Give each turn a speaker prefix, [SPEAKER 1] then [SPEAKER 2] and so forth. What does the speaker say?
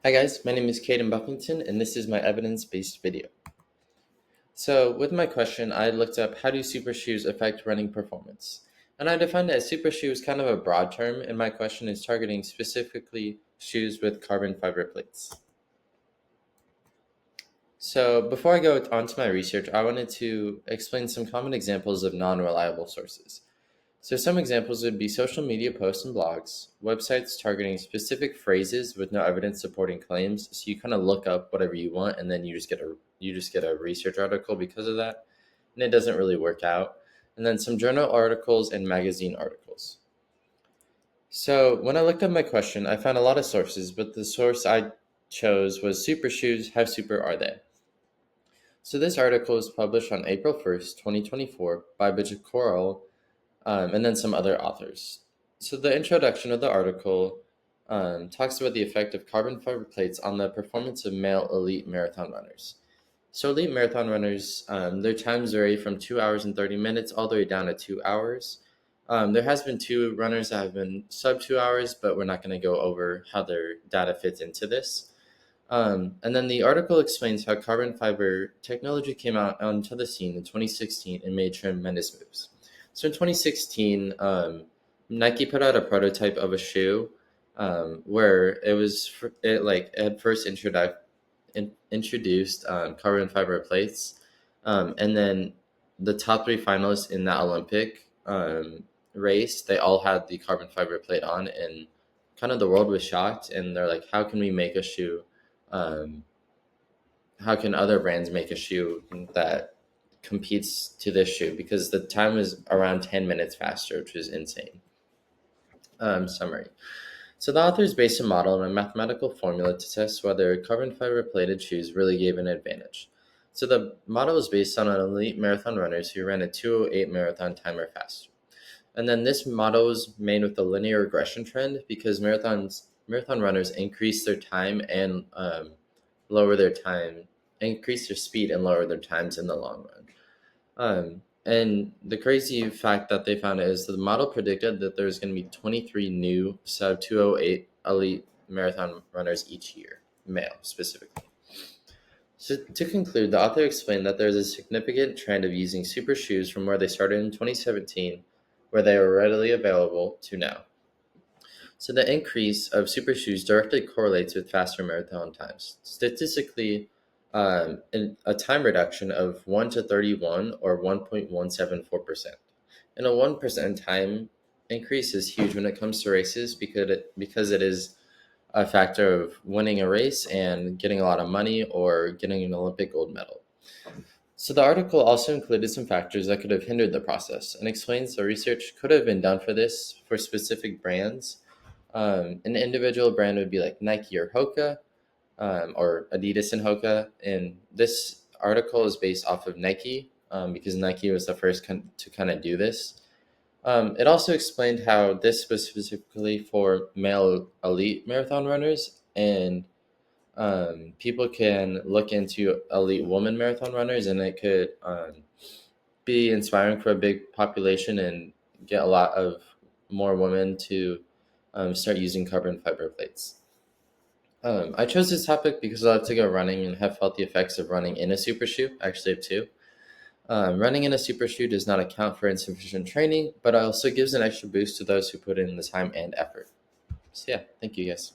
[SPEAKER 1] Hi guys, my name is Caden Buffington and this is my evidence-based video. So with my question, I looked up how do super shoes affect running performance? And I defined that super shoe is kind of a broad term and my question is targeting specifically shoes with carbon fiber plates. So before I go on to my research, I wanted to explain some common examples of non-reliable sources. So some examples would be social media posts and blogs, websites targeting specific phrases with no evidence supporting claims. So you kind of look up whatever you want and then you just get a research article because of that. And it doesn't really work out. And then some journal articles and magazine articles. So when I looked up my question, I found a lot of sources, but the source I chose was Super Shoes, How Super Are They? So this article was published on April 1st, 2024 by Bajikoro and then some other authors. So the introduction of the article talks about the effect of carbon fiber plates on the performance of male elite marathon runners. So elite marathon runners, their times vary from 2 hours and 30 minutes all the way down to 2 hours. There has been two runners that have been sub 2 hours, but we're not going to go over how their data fits into this. And then the article explains how carbon fiber technology came out onto the scene in 2016 and made tremendous moves. So in 2016, Nike put out a prototype of a shoe where it had first introduced carbon fiber plates, and then the top three finalists in that Olympic race, they all had the carbon fiber plate on, and kind of the world was shocked, and they're like, "How can we make a shoe?" Um, how can other brands make a shoe that competes to this shoe? Because the time is around 10 minutes faster, which is insane. Summary. So the authors based a model on a mathematical formula to test whether carbon fiber plated shoes really gave an advantage. So the model was based on elite marathon runners who ran a 2:08 marathon time or faster. And then this model was made with a linear regression trend because marathon runners increase their time and lower their time, increase their speed and lower their times in the long run. And the crazy fact that they found is that the model predicted that there's going to be 23 new sub 2:08 elite marathon runners each year, male specifically. So to conclude, the author explained that there's a significant trend of using super shoes from where they started in 2017, where they were readily available, to now. So the increase of super shoes directly correlates with faster marathon times. Statistically, a time reduction of 1 to 31 or 1.174%. And a 1% time increase is huge when it comes to races because it is a factor of winning a race and getting a lot of money or getting an Olympic gold medal. So the article also included some factors that could have hindered the process and explains the research could have been done for this for specific brands. An individual brand would be like Nike or Hoka, or Adidas and Hoka. And this article is based off of Nike because Nike was the first to kind of do this. It also explained how this was specifically for male elite marathon runners, and people can look into elite woman marathon runners, and it could be inspiring for a big population and get a lot of more women to start using carbon fiber plates. I chose this topic because I love to go running and have felt the effects of running in a super shoe. I actually have two. Running in a super shoe does not account for insufficient training, but also gives an extra boost to those who put in the time and effort. So yeah, thank you guys.